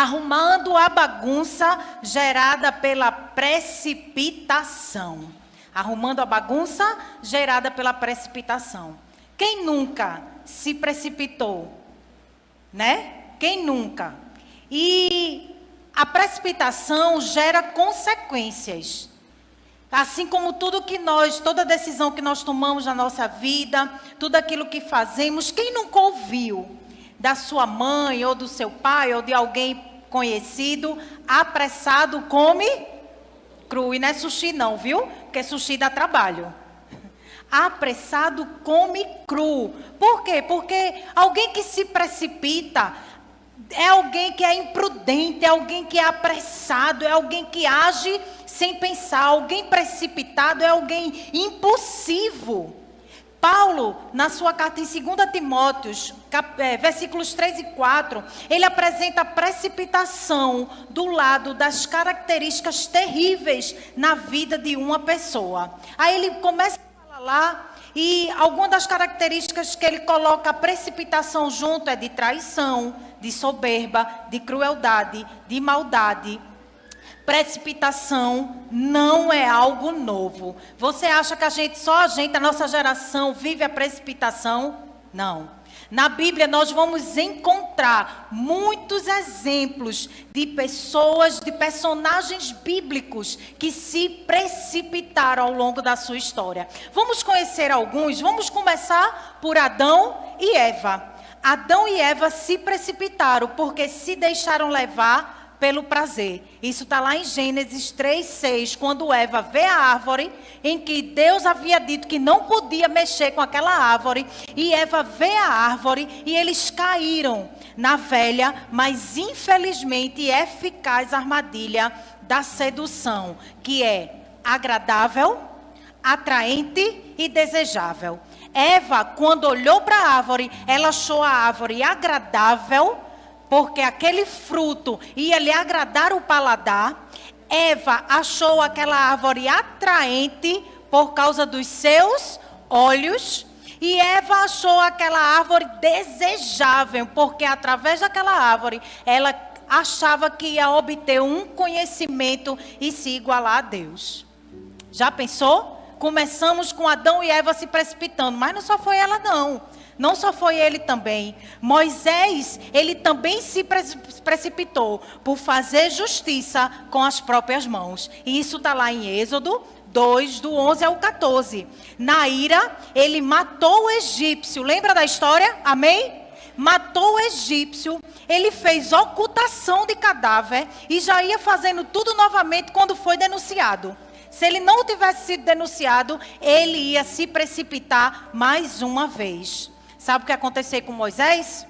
Arrumando a bagunça gerada pela precipitação. Arrumando a bagunça gerada pela precipitação. Quem nunca se precipitou? Né? Quem nunca? E a precipitação gera consequências. Assim como toda decisão que nós tomamos na nossa vida, tudo aquilo que fazemos, quem nunca ouviu da sua mãe, ou do seu pai, ou de alguém conhecido, apressado come cru? E não é sushi não, viu? Porque sushi dá trabalho. Apressado come cru. Por quê? Porque alguém que se precipita é alguém que é imprudente, é alguém que é apressado, é alguém que age sem pensar. Alguém precipitado é alguém impulsivo. Paulo, na sua carta em 2 Timóteo, versículos 3 e 4, ele apresenta a precipitação do lado das características terríveis na vida de uma pessoa. Aí ele começa a falar lá, e algumas das características que ele coloca a precipitação junto é de traição, de soberba, de crueldade, de maldade. Precipitação não é algo novo. Você acha que a nossa geração vive a precipitação? Não. Na Bíblia nós vamos encontrar muitos exemplos de pessoas, de personagens bíblicos que se precipitaram ao longo da sua história. Vamos conhecer alguns. Vamos começar por Adão e Eva. Adão e Eva se precipitaram porque se deixaram levar pelo prazer. Isso está lá em Gênesis 3:6, quando Eva vê a árvore em que Deus havia dito que não podia mexer com aquela árvore, e Eva vê a árvore e eles caíram na velha, mas infelizmente eficaz armadilha da sedução, que é agradável, atraente e desejável. Eva, quando olhou para a árvore, ela achou a árvore agradável, porque aquele fruto ia lhe agradar o paladar. Eva achou aquela árvore atraente por causa dos seus olhos. E Eva achou aquela árvore desejável, porque através daquela árvore ela achava que ia obter um conhecimento e se igualar a Deus. Já pensou? Começamos com Adão e Eva se precipitando, mas não só foi ela não. Não só foi ele também. Moisés, ele também se precipitou por fazer justiça com as próprias mãos. E isso está lá em Êxodo 2, do 11 ao 14. Na ira, ele matou o egípcio. Lembra da história? Amém? Matou o egípcio. Ele fez ocultação de cadáver e já ia fazendo tudo novamente quando foi denunciado. Se ele não tivesse sido denunciado, ele ia se precipitar mais uma vez. Sabe o que aconteceu com Moisés?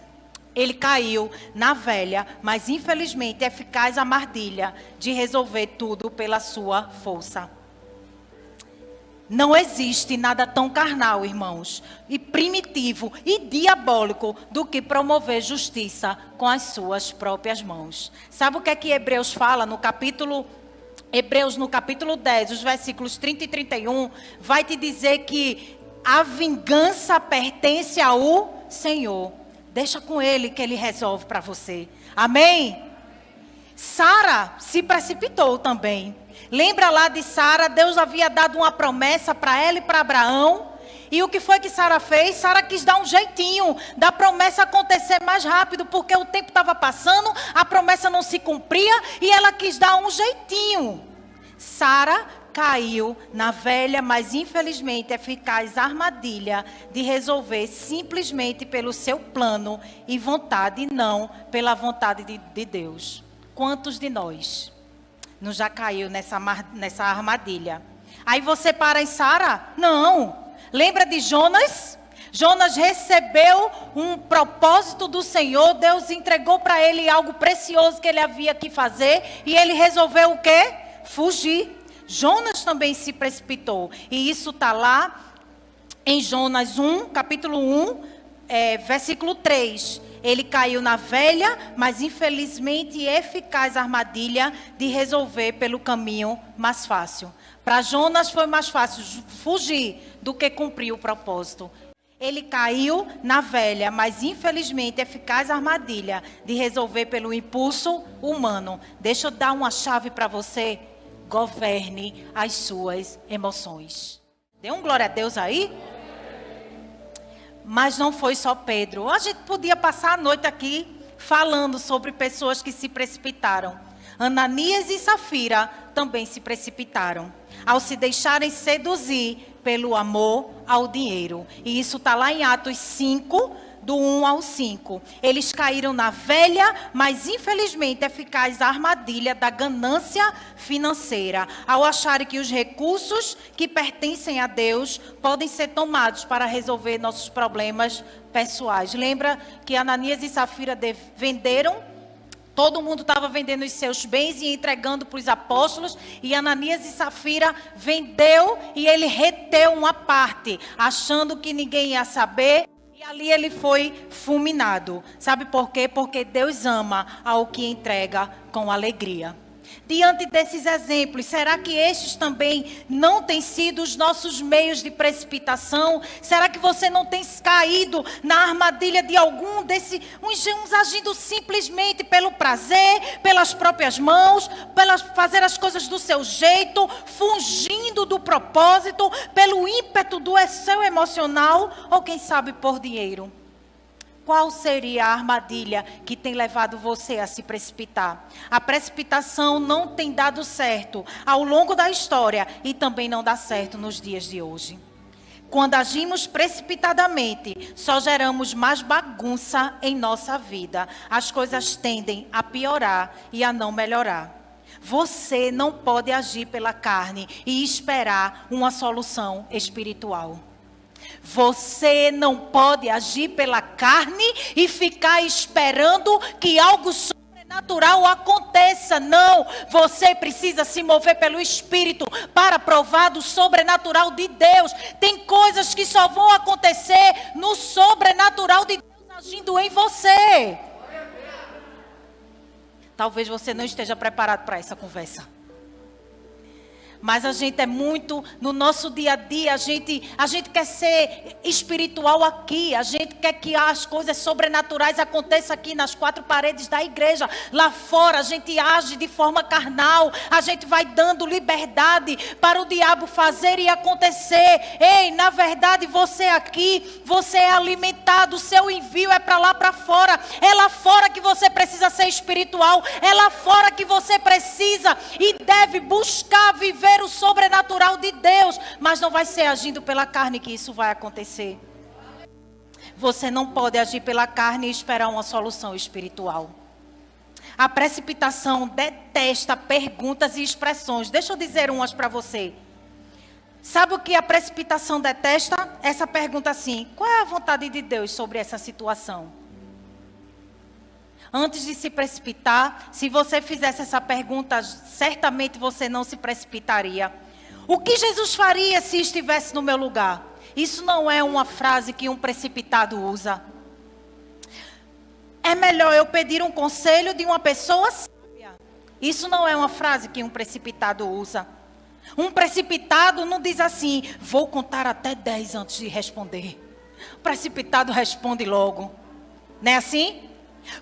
Ele caiu na velha, mas infelizmente eficaz armadilha de resolver tudo pela sua força. Não existe nada tão carnal, irmãos, e primitivo e diabólico do que promover justiça com as suas próprias mãos. Sabe o que é que Hebreus fala no capítulo 10, os versículos 30 e 31, vai te dizer que a vingança pertence ao Senhor. Deixa com Ele que Ele resolve para você. Amém? Sara se precipitou também. Lembra lá de Sara? Deus havia dado uma promessa para ela e para Abraão. E o que foi que Sara fez? Sara quis dar um jeitinho da promessa acontecer mais rápido, porque o tempo estava passando, a promessa não se cumpria e ela quis dar um jeitinho. Sara caiu na velha, mas infelizmente eficaz armadilha de resolver simplesmente pelo seu plano e vontade, e não pela vontade de Deus. Quantos de nós não já caiu nessa armadilha? Aí você para em Sara? Não. Lembra de Jonas? Jonas recebeu um propósito do Senhor, Deus entregou para ele algo precioso que ele havia que fazer, e ele resolveu o quê? Fugir. Jonas também se precipitou, e isso está lá em Jonas 1, capítulo 1, versículo 3. Ele caiu na velha, mas infelizmente eficaz armadilha de resolver pelo caminho mais fácil. Para Jonas foi mais fácil fugir do que cumprir o propósito. Ele caiu na velha, mas infelizmente eficaz armadilha de resolver pelo impulso humano. Deixa eu dar uma chave para você. Governe as suas emoções. Dê um glória a Deus aí? Mas não foi só Pedro. A gente podia passar a noite aqui falando sobre pessoas que se precipitaram. Ananias e Safira também se precipitaram ao se deixarem seduzir pelo amor ao dinheiro. E isso está lá em Atos 5, do 1 ao 5. Eles caíram na velha, mas infelizmente eficaz armadilha da ganância financeira, ao acharem que os recursos que pertencem a Deus podem ser tomados para resolver nossos problemas pessoais. Lembra que Ananias e Safira venderam? Todo mundo estava vendendo os seus bens e entregando para os apóstolos. E Ananias e Safira vendeu e ele reteu uma parte, achando que ninguém ia saber. E ali ele foi fulminado. Sabe por quê? Porque Deus ama ao que entrega com alegria. Diante desses exemplos, será que estes também não têm sido os nossos meios de precipitação? Será que você não tem caído na armadilha de algum desses, uns agindo simplesmente pelo prazer, pelas próprias mãos, pelas fazer as coisas do seu jeito, fugindo do propósito, pelo ímpeto do seu emocional, ou quem sabe por dinheiro? Qual seria a armadilha que tem levado você a se precipitar? A precipitação não tem dado certo ao longo da história e também não dá certo nos dias de hoje. Quando agimos precipitadamente, só geramos mais bagunça em nossa vida. As coisas tendem a piorar e a não melhorar. Você não pode agir pela carne e esperar uma solução espiritual. Você não pode agir pela carne e ficar esperando que algo sobrenatural aconteça. Não, você precisa se mover pelo Espírito para provar do sobrenatural de Deus. Tem coisas que só vão acontecer no sobrenatural de Deus agindo em você. Talvez você não esteja preparado para essa conversa. Mas a gente é muito, no nosso dia a dia, a gente quer ser espiritual aqui. A gente quer que as coisas sobrenaturais aconteçam aqui nas quatro paredes da igreja. Lá fora a gente age de forma carnal. A gente vai dando liberdade para o diabo fazer e acontecer. Ei, na verdade você aqui, você é alimentado. O seu envio é para lá para fora. É lá fora que você precisa ser espiritual. É lá fora que você precisa e deve buscar viver o sobrenatural de Deus, mas não vai ser agindo pela carne que isso vai acontecer. Você não pode agir pela carne e esperar uma solução espiritual. A precipitação detesta perguntas e expressões. Deixa eu dizer umas para você. Sabe o que a precipitação detesta? Essa pergunta assim: qual é a vontade de Deus sobre essa situação? Antes de se precipitar, se você fizesse essa pergunta, certamente você não se precipitaria. O que Jesus faria se estivesse no meu lugar? Isso não é uma frase que um precipitado usa. É melhor eu pedir um conselho de uma pessoa sábia. Isso não é uma frase que um precipitado usa. Um precipitado não diz assim: vou contar até 10 antes de responder. O precipitado responde logo. Não é assim?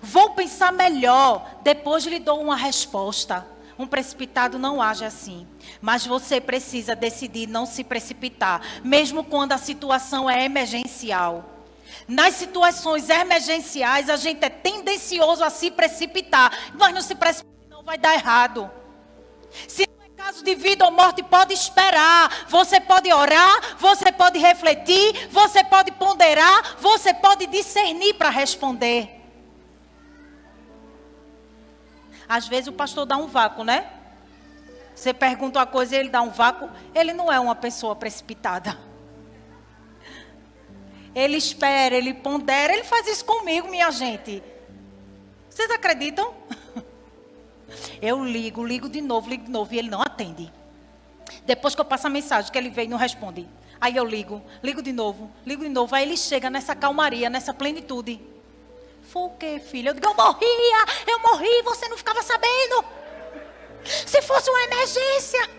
Vou pensar melhor, depois lhe dou uma resposta. Um precipitado não age assim. Mas você precisa decidir não se precipitar, mesmo quando a situação é emergencial. Nas situações emergenciais, a gente é tendencioso a se precipitar. Mas não se precipite, não vai dar errado. Se não é caso de vida ou morte, pode esperar. Você pode orar, você pode refletir, você pode ponderar, você pode discernir para responder. Às vezes o pastor dá um vácuo, né? Você pergunta uma coisa e ele dá um vácuo. Ele não é uma pessoa precipitada. Ele espera, ele pondera. Ele faz isso comigo, minha gente. Vocês acreditam? Eu ligo de novo e ele não atende. Depois que eu passo a mensagem que ele veio e não responde. Aí eu ligo de novo. Aí ele chega nessa calmaria, nessa plenitude. Foi o quê, filha? Eu digo: eu morri, você não ficava sabendo. Se fosse uma emergência.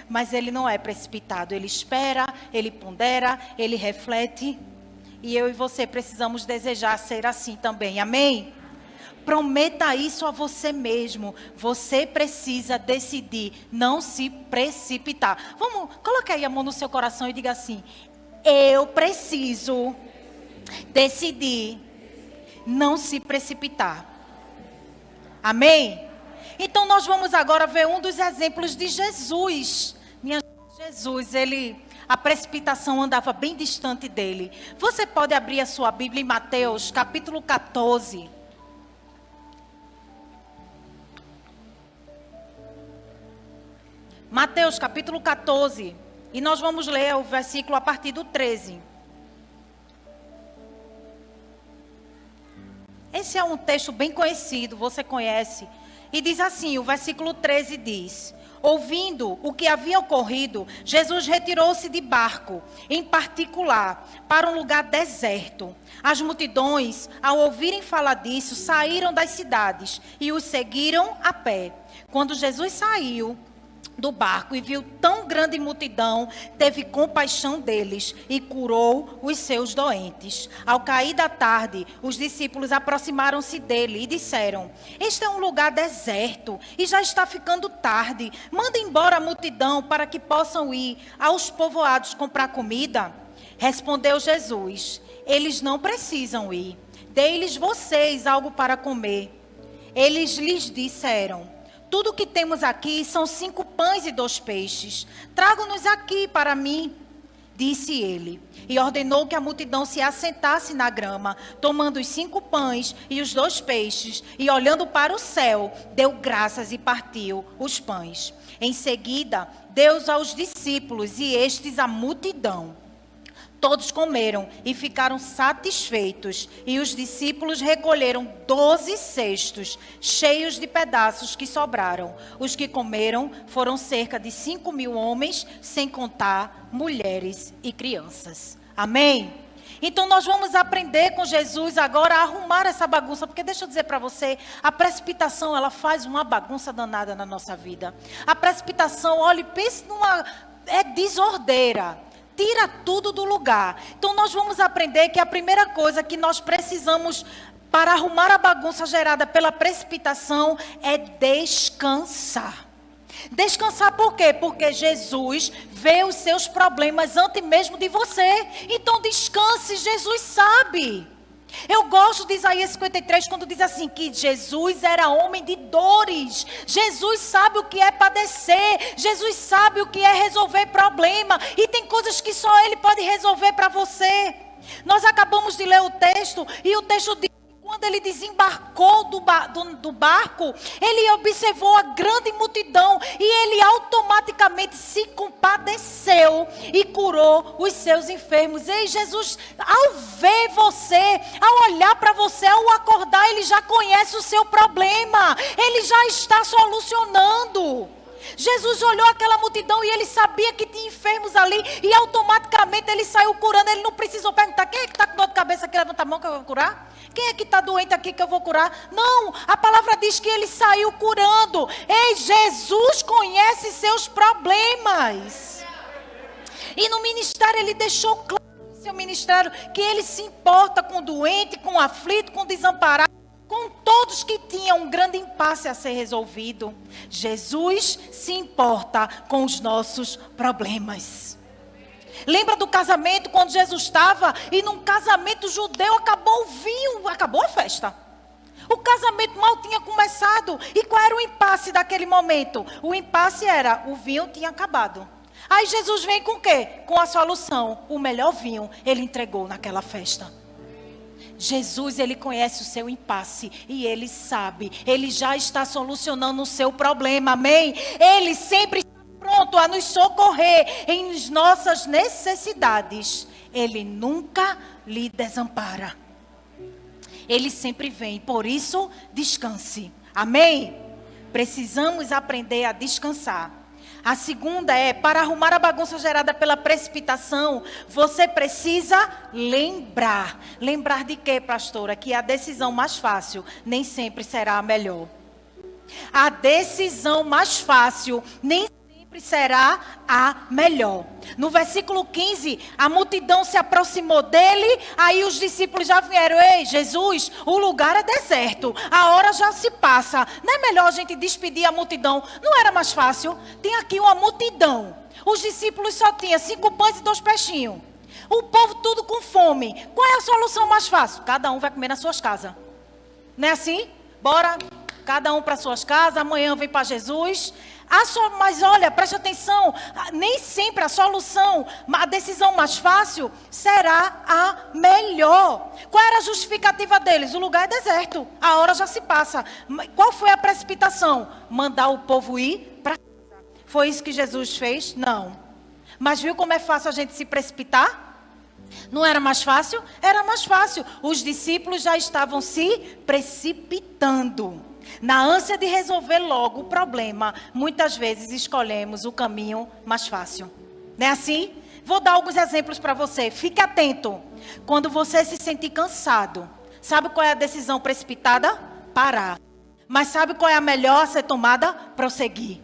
mas ele não é precipitado. Ele espera, ele pondera, ele reflete. E eu e você precisamos desejar ser assim também. Amém? Prometa isso a você mesmo. Você precisa decidir não se precipitar. Vamos, coloque aí a mão no seu coração e diga assim: eu preciso decidir não se precipitar. Amém? Então nós vamos agora ver um dos exemplos de Jesus. Jesus, a precipitação andava bem distante dele. Você pode abrir a sua Bíblia em Mateus, capítulo 14. Mateus, capítulo 14. E nós vamos ler o versículo a partir do 13. Esse é um texto bem conhecido, você conhece. E diz assim, o versículo 13 diz: ouvindo o que havia ocorrido, Jesus retirou-se de barco, em particular, para um lugar deserto. As multidões, ao ouvirem falar disso, saíram das cidades e os seguiram a pé. Quando Jesus saiu do barco e viu tão grande multidão, teve compaixão deles e curou os seus doentes. Ao cair da tarde, os discípulos aproximaram-se dele e disseram: este é um lugar deserto e já está ficando tarde. Manda embora a multidão para que possam ir aos povoados comprar comida. Respondeu Jesus: eles não precisam ir. Dei-lhes vocês algo para comer. Eles lhes disseram: tudo o que temos aqui são 5 pães e 2 peixes. Tragam-nos aqui para mim, disse ele. E ordenou que a multidão se assentasse na grama, tomando os 5 pães e os 2 peixes, e olhando para o céu, deu graças e partiu os pães. Em seguida, deu-os aos discípulos e estes à multidão. Todos comeram e ficaram satisfeitos, e os discípulos recolheram 12 cestos, cheios de pedaços que sobraram. Os que comeram foram cerca de 5.000 homens, sem contar mulheres e crianças. Amém? Então nós vamos aprender com Jesus agora a arrumar essa bagunça, porque deixa eu dizer para você, a precipitação, ela faz uma bagunça danada na nossa vida. A precipitação, olha, pense é desordeira. Tira tudo do lugar. Então nós vamos aprender que a primeira coisa que nós precisamos para arrumar a bagunça gerada pela precipitação é descansar. Descansar por quê? Porque Jesus vê os seus problemas antes mesmo de você. Então descanse, Jesus sabe. Eu gosto de Isaías 53, quando diz assim, que Jesus era homem de dores. Jesus sabe o que é padecer. Jesus sabe o que é resolver problema. E tem coisas que só Ele pode resolver para você. Nós acabamos de ler o texto, e o texto diz: quando ele desembarcou do barco, ele observou a grande multidão e ele automaticamente se compadeceu e curou os seus enfermos. Ei, Jesus, ao ver você, ao olhar para você, ao acordar, ele já conhece o seu problema, ele já está solucionando. Jesus olhou aquela multidão e ele sabia que tinha enfermos ali, e automaticamente ele saiu curando. Ele não precisou perguntar: quem é que está com dor de cabeça aqui? Levanta a mão que eu vou curar. Quem é que está doente aqui que eu vou curar? Não, a palavra diz que ele saiu curando. Ei, Jesus conhece seus problemas. E no ministério ele deixou claro no seu ministério que ele se importa com o doente, com o aflito, com o desamparado, com todos que tinham um grande impasse a ser resolvido. Jesus se importa com os nossos problemas. Lembra do casamento, quando Jesus estava, e num casamento judeu acabou o vinho, acabou a festa. O casamento mal tinha começado. E qual era o impasse daquele momento? O impasse era, o vinho tinha acabado. Aí Jesus vem com o quê? Com a solução. O melhor vinho ele entregou naquela festa. Jesus, ele conhece o seu impasse e ele sabe, ele já está solucionando o seu problema, amém? Ele sempre está pronto a nos socorrer em nossas necessidades. Ele nunca lhe desampara. Ele sempre vem, por isso descanse, amém? Precisamos aprender a descansar. A segunda é, para arrumar a bagunça gerada pela precipitação, você precisa lembrar. Lembrar de quê, pastora? Que a decisão mais fácil nem sempre será a melhor. A decisão mais fácil nem sempre sempre será a melhor. No versículo 15, a multidão se aproximou dele, aí os discípulos já vieram: ei, Jesus, o lugar é deserto, a hora já se passa, não é melhor a gente despedir a multidão? Não era mais fácil? Tem aqui uma multidão, os discípulos só tinham 5 pães e 2 peixinhos, o povo tudo com fome. Qual é a solução mais fácil? Cada um vai comer nas suas casas. Não é assim? Bora, cada um para suas casas, amanhã vem para Jesus. Mas olha, preste atenção, nem sempre a solução, a decisão mais fácil será a melhor. Qual era a justificativa deles? O lugar é deserto, a hora já se passa. Qual foi a precipitação? Mandar o povo ir para casa. Foi isso que Jesus fez? Não. Mas viu como é fácil a gente se precipitar? Não era mais fácil? Era mais fácil. Os discípulos já estavam se precipitando. Na ânsia de resolver logo o problema, muitas vezes escolhemos o caminho mais fácil. Não é assim? Vou dar alguns exemplos para você. Fique atento. Quando você se sentir cansado, sabe qual é a decisão precipitada? Parar. Mas sabe qual é a melhor a ser tomada? Prosseguir.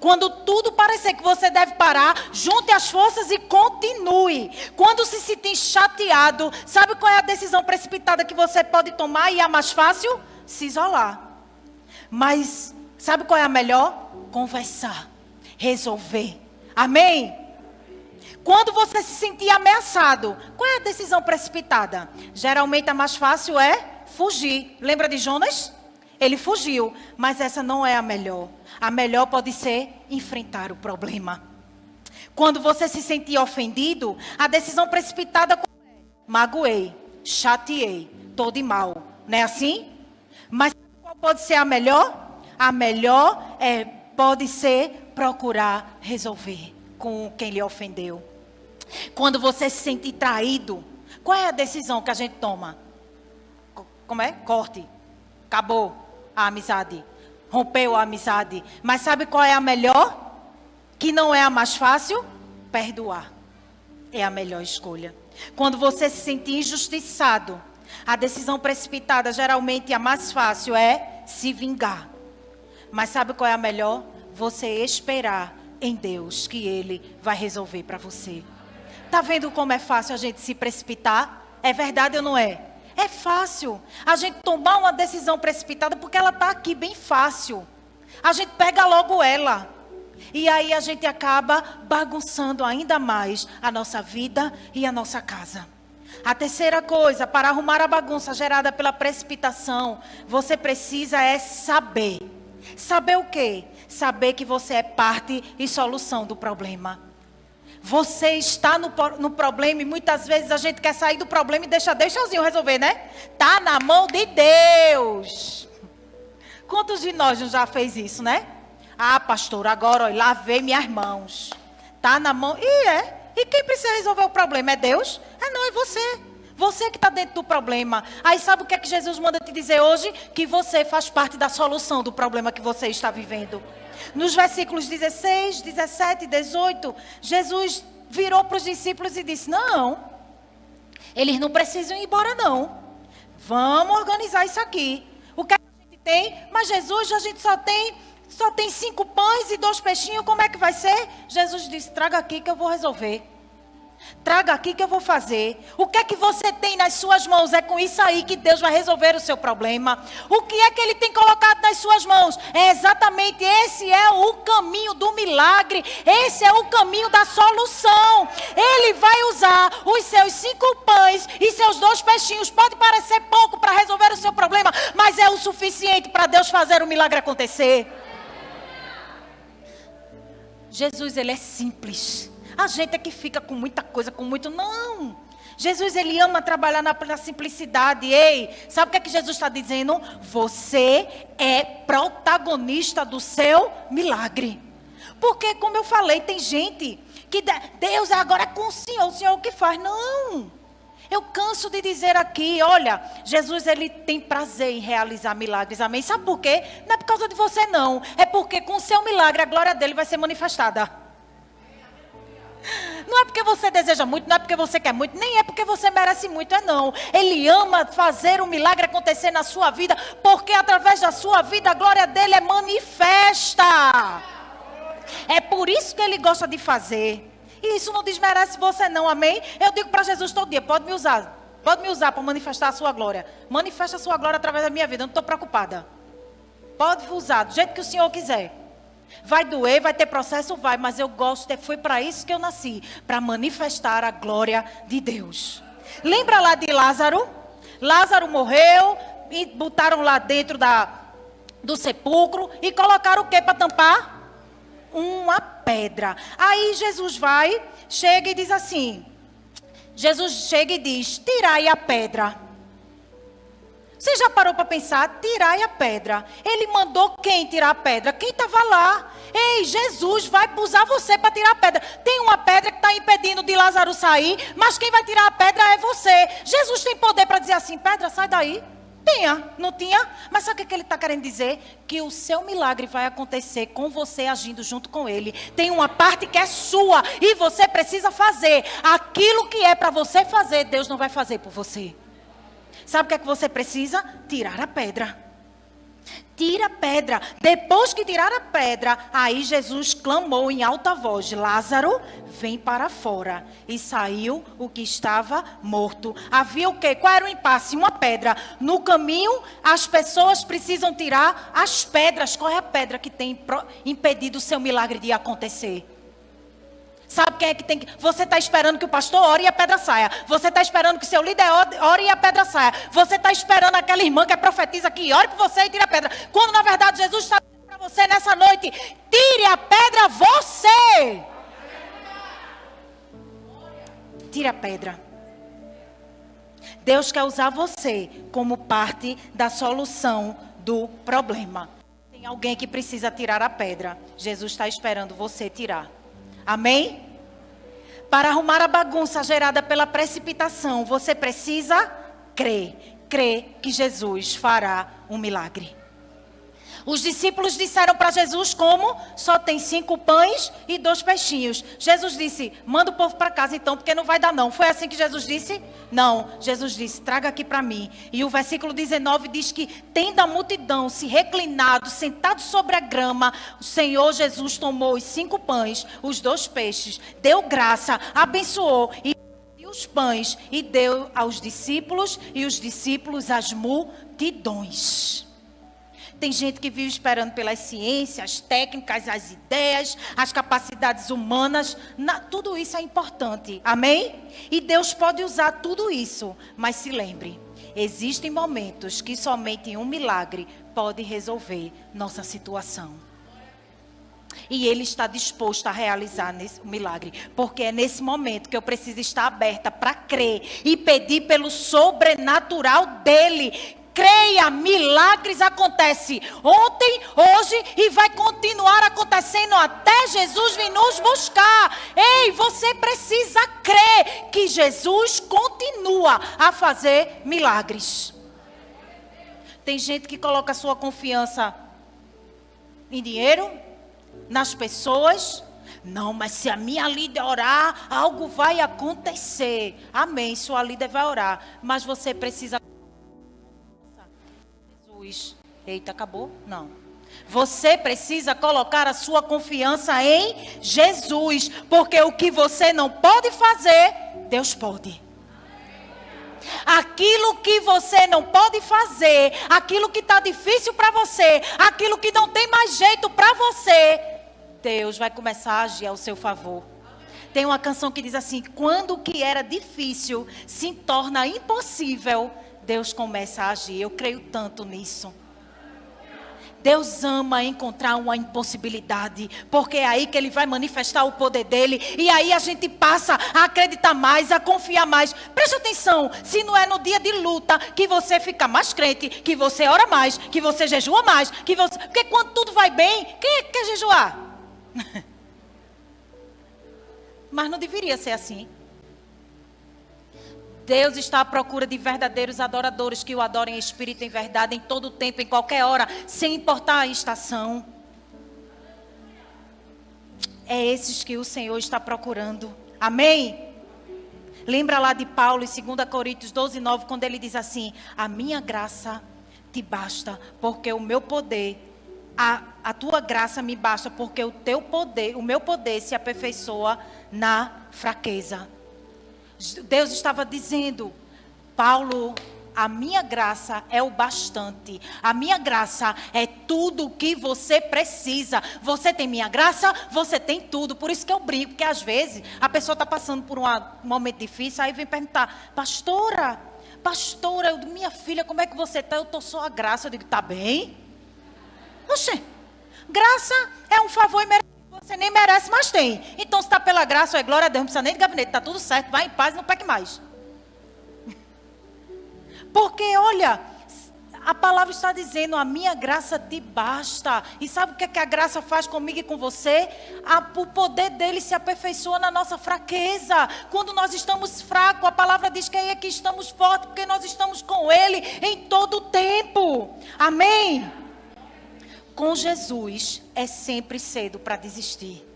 Quando tudo parecer que você deve parar, junte as forças e continue. Quando se sentir chateado, sabe qual é a decisão precipitada que você pode tomar e a mais fácil? Se isolar. Mas sabe qual é a melhor? Conversar, resolver. Amém? Quando você se sentir ameaçado, qual é a decisão precipitada? Geralmente a mais fácil é fugir. Lembra de Jonas? Ele fugiu, mas essa não é a melhor. A melhor pode ser enfrentar o problema. Quando você se sentir ofendido, a decisão precipitada é: magoei, chateei, estou de mal. Não é assim? Mas qual pode ser a melhor? A melhor pode ser procurar resolver com quem lhe ofendeu. Quando você se sentir traído, qual é a decisão que a gente toma? Como é? Corte. Acabou a amizade. Rompeu a amizade. Mas sabe qual é a melhor? Que não é a mais fácil? Perdoar. É a melhor escolha. Quando você se sentir injustiçado, a decisão precipitada, geralmente a mais fácil, é se vingar. Mas sabe qual é a melhor? Você esperar em Deus que Ele vai resolver para você. Tá vendo como é fácil a gente se precipitar? É verdade ou não é? É fácil a gente tomar uma decisão precipitada porque ela está aqui bem fácil. A gente pega logo ela. E aí a gente acaba bagunçando ainda mais a nossa vida e a nossa casa. A terceira coisa, para arrumar a bagunça gerada pela precipitação, você precisa saber. Saber o quê? Saber que você é parte e solução do problema. Você está no problema e muitas vezes a gente quer sair do problema e deixa Deus sozinho resolver, né? Tá na mão de Deus. Quantos de nós já fez isso, né? Ah, pastor, agora olha, lavei minhas mãos. Tá na mão. E quem precisa resolver o problema? É Deus? Não, é você. Você que está dentro do problema. Aí sabe o que é que Jesus manda te dizer hoje? Que você faz parte da solução do problema que você está vivendo. Nos versículos 16, 17 e 18, Jesus virou para os discípulos e disse: não, eles não precisam ir embora não. Vamos organizar isso aqui. O que a gente tem? Mas Jesus, a gente só tem 5 pães e 2 peixinhos, como é que vai ser? Jesus disse: traga aqui que eu vou resolver. Traga aqui que eu vou fazer. O que é que você tem nas suas mãos? É com isso aí que Deus vai resolver o seu problema. O que é que Ele tem colocado nas suas mãos? É exatamente, esse é o caminho do milagre. Esse é o caminho da solução. Ele vai usar os seus 5 pães e seus 2 peixinhos. Pode parecer pouco para resolver o seu problema, mas é o suficiente para Deus fazer o milagre acontecer. Jesus, Ele é simples. A gente é que fica com muita coisa, com muito... Não! Jesus, Ele ama trabalhar na simplicidade. Ei, sabe o que é que Jesus está dizendo? Você é protagonista do seu milagre. Porque, como eu falei, tem gente que... Deus agora é com o Senhor que faz. Não! Eu canso de dizer aqui, olha, Jesus, Ele tem prazer em realizar milagres, amém? Sabe por quê? Não é por causa de você, não. É porque com o seu milagre, a glória dEle vai ser manifestada. Não é porque você deseja muito, não é porque você quer muito, nem é porque você merece muito, não. Ele ama fazer um milagre acontecer na sua vida, porque através da sua vida a glória dele é manifesta. É por isso que ele gosta de fazer. E isso não desmerece você não, amém? Eu digo para Jesus todo dia, pode me usar para manifestar a sua glória. Manifesta a sua glória através da minha vida, eu não estou preocupada. Pode usar, do jeito que o Senhor quiser. Vai doer, vai ter processo, vai, mas eu gosto, foi para isso que eu nasci, para manifestar a glória de Deus. Lembra lá de Lázaro? Lázaro morreu, e botaram lá dentro do sepulcro, e colocaram o que para tampar? Uma pedra. Aí Jesus chega e diz assim, Jesus chega e diz, tirai a pedra. Você já parou para pensar? Tirai a pedra. Ele mandou quem tirar a pedra? Quem estava lá? Ei, Jesus vai usar você para tirar a pedra. Tem uma pedra que está impedindo de Lázaro sair, mas quem vai tirar a pedra é você. Jesus tem poder para dizer assim, pedra, sai daí. Tinha, não tinha? Mas sabe o que ele está querendo dizer? Que o seu milagre vai acontecer com você agindo junto com ele. Tem uma parte que é sua e você precisa fazer. Aquilo que é para você fazer, Deus não vai fazer por você. Sabe o que é que você precisa? Tirar a pedra. Tira a pedra. Depois que tirar a pedra, aí Jesus clamou em alta voz, Lázaro, vem para fora. E saiu o que estava morto. Havia o quê? Qual era o impasse? Uma pedra. No caminho, as pessoas precisam tirar as pedras. Qual é a pedra que tem impedido o seu milagre de acontecer? Sabe quem é que tem que... Você está esperando que o pastor ore e a pedra saia. Você está esperando que o seu líder ore e a pedra saia. Você está esperando aquela irmã que profetiza que ore por você e tire a pedra. Quando na verdade Jesus está dizendo para você nessa noite, tire a pedra você. Tire a pedra. Deus quer usar você como parte da solução do problema. Tem alguém que precisa tirar a pedra. Jesus está esperando você tirar. Amém? Para arrumar a bagunça gerada pela precipitação, você precisa crer. Crer que Jesus fará um milagre. Os discípulos disseram para Jesus como? Só tem 5 pães e 2 peixinhos. Jesus disse, manda o povo para casa então, porque não vai dar não. Foi assim que Jesus disse? Não. Jesus disse, traga aqui para mim. E o versículo 19 diz que, tendo a multidão se reclinado, sentado sobre a grama, o Senhor Jesus tomou os 5 pães, os 2 peixes, deu graça, abençoou e os pães e deu aos discípulos e os discípulos às multidões. Tem gente que vive esperando pelas ciências, as técnicas, as ideias, as capacidades humanas. Tudo isso é importante. Amém? E Deus pode usar tudo isso. Mas se lembre, existem momentos que somente um milagre pode resolver nossa situação. E Ele está disposto a realizar o milagre. Porque é nesse momento que eu preciso estar aberta para crer e pedir pelo sobrenatural dEle. Creia, milagres acontecem ontem, hoje e vai continuar acontecendo até Jesus vir nos buscar. Ei, você precisa crer que Jesus continua a fazer milagres. Tem gente que coloca sua confiança em dinheiro, nas pessoas. Não, mas se a minha líder orar, algo vai acontecer. Amém, sua líder vai orar, mas você precisa... Eita, acabou? Não. Você precisa colocar a sua confiança em Jesus. Porque o que você não pode fazer, Deus pode. Aquilo que você não pode fazer, aquilo que está difícil para você, aquilo que não tem mais jeito para você, Deus vai começar a agir ao seu favor. Tem uma canção que diz assim, quando o que era difícil se torna impossível, Deus começa a agir. Eu creio tanto nisso. Deus ama encontrar uma impossibilidade, porque é aí que Ele vai manifestar o poder dEle, e aí a gente passa a acreditar mais, a confiar mais. Preste atenção, se não é no dia de luta que você fica mais crente, que você ora mais, que você jejua mais, porque quando tudo vai bem, quem é que quer jejuar? Mas não deveria ser assim. Deus está à procura de verdadeiros adoradores que o adorem em espírito e em verdade, em todo o tempo, em qualquer hora, sem importar a estação. É esses que o Senhor está procurando. Amém? Lembra lá de Paulo em 2 Coríntios 12, 9, quando ele diz assim, a minha graça te basta, porque o meu poder A tua graça me basta, porque o meu poder se aperfeiçoa na fraqueza. Deus estava dizendo, Paulo, a minha graça é o bastante. A minha graça é tudo o que você precisa. Você tem minha graça, você tem tudo. Por isso que eu brinco, porque às vezes a pessoa está passando por um momento difícil, aí vem perguntar, pastora, minha filha, como é que você está? Eu estou só a graça. Eu digo, tá bem? Oxê, graça é um favor imerecido. Você nem merece, mas tem. Então, se está pela graça, é glória a Deus, não precisa nem de gabinete, está tudo certo, vai em paz, não peque mais. Porque, olha, a palavra está dizendo, a minha graça te basta. E sabe o que, é que a graça faz comigo e com você? O poder dele se aperfeiçoa na nossa fraqueza. Quando nós estamos fracos, a palavra diz que é que estamos fortes, porque nós estamos com ele em todo o tempo. Amém? Com Jesus é sempre cedo para desistir.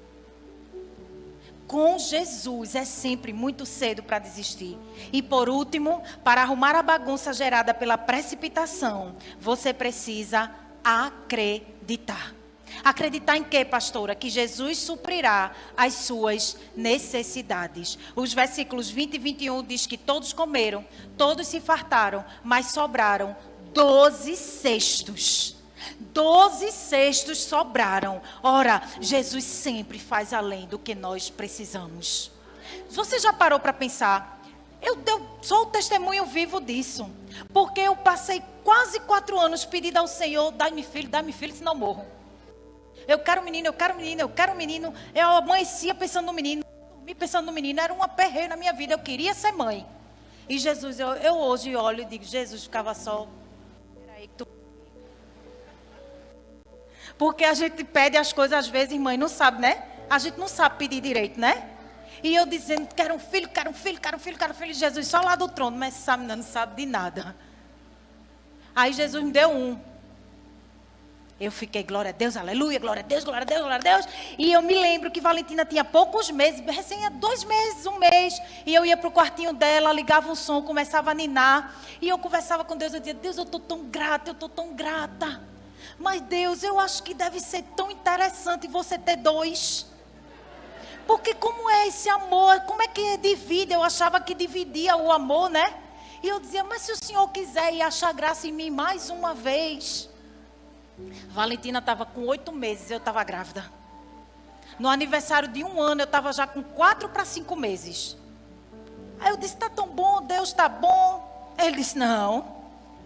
Com Jesus é sempre muito cedo para desistir. E por último, para arrumar a bagunça gerada pela precipitação, você precisa acreditar. Acreditar em quê, pastora? Que Jesus suprirá as suas necessidades. Os versículos 20 e 21 diz que todos comeram, todos se fartaram, mas sobraram 12 cestos. 12 cestos sobraram. Ora, Jesus sempre faz além do que nós precisamos. Você já parou para pensar? Eu sou o testemunho vivo disso. Porque eu passei quase 4 anos pedindo ao Senhor, dai-me filho, senão eu morro. Eu quero um menino, eu quero um menino, eu quero um menino. Eu amanhecia pensando no menino, dormi pensando no menino. Era um aperreio na minha vida, eu queria ser mãe. E Jesus, eu hoje olho e digo, Jesus, ficava só. Peraí que tu... Porque a gente pede as coisas às vezes, mãe, não sabe, né? A gente não sabe pedir direito, né? E eu dizendo, quero um filho, quero um filho, quero um filho, quero um filho. Jesus só lá do trono, mas sabe, não sabe de nada. Aí Jesus me deu um. Eu fiquei, glória a Deus, aleluia, glória a Deus, glória a Deus, glória a Deus. E eu me lembro que Valentina tinha poucos meses, recém 2 meses, 1 mês. E eu ia para o quartinho dela, ligava o som, começava a ninar. E eu conversava com Deus, eu dizia, Deus, eu estou tão grata, eu estou tão grata. Mas Deus, eu acho que deve ser tão interessante você ter 2. Porque como é esse amor? Como é que divide? Eu achava que dividia o amor, né? E eu dizia, mas se o Senhor quiser e achar graça em mim mais uma vez. Valentina estava com 8 meses, eu estava grávida. No aniversário de 1 ano, eu estava já com 4 para 5 meses. Aí eu disse, está tão bom, Deus está bom. Ele disse, não,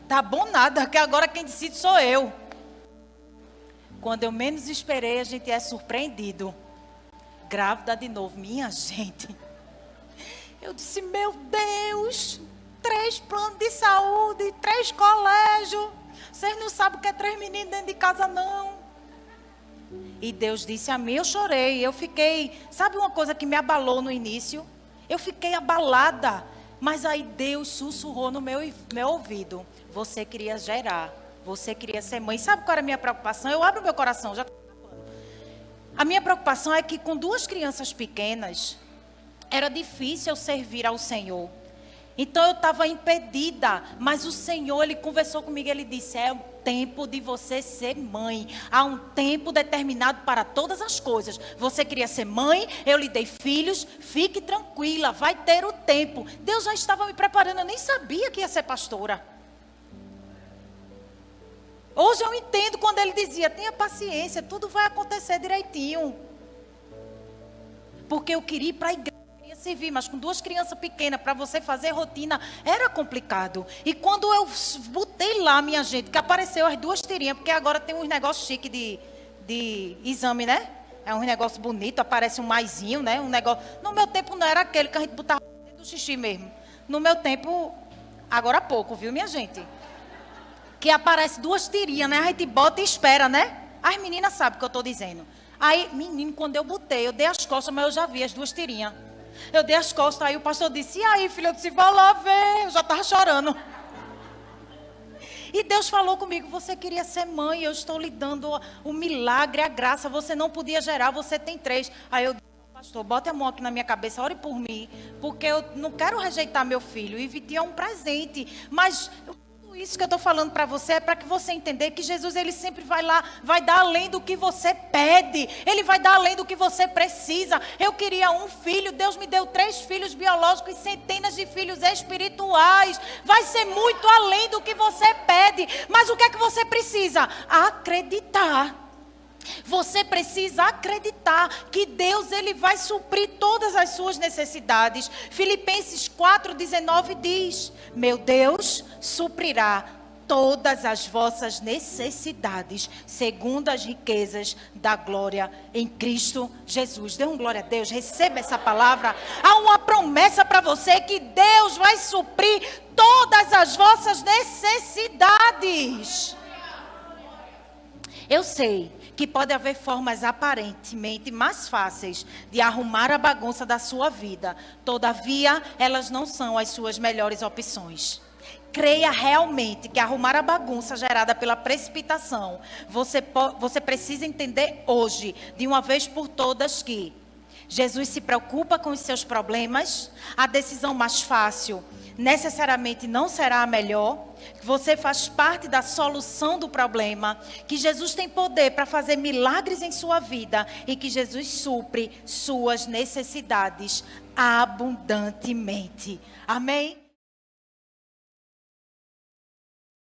está bom nada, que agora quem decide sou eu. Quando eu menos esperei, a gente é surpreendido. Grávida de novo, minha gente. Eu disse, meu Deus, 3 planos de saúde, 3 colégios. Vocês não sabem o que é 3 meninos dentro de casa, não. E Deus disse a mim, eu chorei, eu fiquei... Sabe uma coisa que me abalou no início? Eu fiquei abalada. Mas aí Deus sussurrou no meu ouvido. Você queria gerar, você queria ser mãe. Sabe qual era a minha preocupação? Eu abro meu coração, já... A minha preocupação é que com 2 crianças pequenas, era difícil eu servir ao Senhor. Então eu estava impedida, mas o Senhor, Ele conversou comigo, Ele disse, é o tempo de você ser mãe. Há um tempo determinado para todas as coisas. Você queria ser mãe, eu lhe dei filhos, fique tranquila, vai ter o tempo. Deus já estava me preparando, eu nem sabia que ia ser pastora. Hoje eu entendo quando Ele dizia, tenha paciência, tudo vai acontecer direitinho. Porque eu queria ir para a igreja. Servir, mas com 2 crianças pequenas, para você fazer rotina, era complicado. E quando eu botei lá, minha gente, que apareceu as 2 tirinhas, porque agora tem uns negócios chiques de exame, né? É um negócio bonito, aparece um maisinho, né? Um negócio... No meu tempo não era aquele que a gente botava dentro do xixi mesmo. No meu tempo, agora há pouco, viu, minha gente? Que aparece 2 tirinhas, né? A gente bota e espera, né? As meninas sabem o que eu estou dizendo. Aí, menino, quando eu botei, eu dei as costas, mas eu já vi as 2 tirinhas. Eu dei as costas, aí o pastor disse, e aí, filha, eu disse, vai lá ver, eu já estava chorando. E Deus falou comigo, você queria ser mãe, eu estou lhe dando o milagre, a graça, você não podia gerar, você tem 3. Aí eu disse, pastor, bote a mão aqui na minha cabeça, ore por mim, porque eu não quero rejeitar meu filho, e Vitinho é um presente, mas Isso que eu estou falando para você é para que você entender que Jesus, ele sempre vai lá, vai dar além do que você pede. Ele vai dar além do que você precisa. Eu queria um filho, Deus me deu 3 filhos biológicos e centenas de filhos espirituais. Vai ser muito além do que você pede. Mas o que é que você precisa? Acreditar. Você precisa acreditar que Deus, ele vai suprir todas as suas necessidades. Filipenses 4:19 diz: meu Deus suprirá todas as vossas necessidades, segundo as riquezas da glória em Cristo Jesus. Dê um glória a Deus, receba essa palavra. Há uma promessa para você que Deus vai suprir todas as vossas necessidades. Eu sei que pode haver formas aparentemente mais fáceis de arrumar a bagunça da sua vida. Todavia, elas não são as suas melhores opções. Creia realmente que arrumar a bagunça gerada pela precipitação, você precisa entender hoje, de uma vez por todas, que Jesus se preocupa com os seus problemas. A decisão mais fácil necessariamente não será a melhor. Você faz parte da solução do problema. Que Jesus tem poder para fazer milagres em sua vida. E que Jesus supre suas necessidades abundantemente. Amém?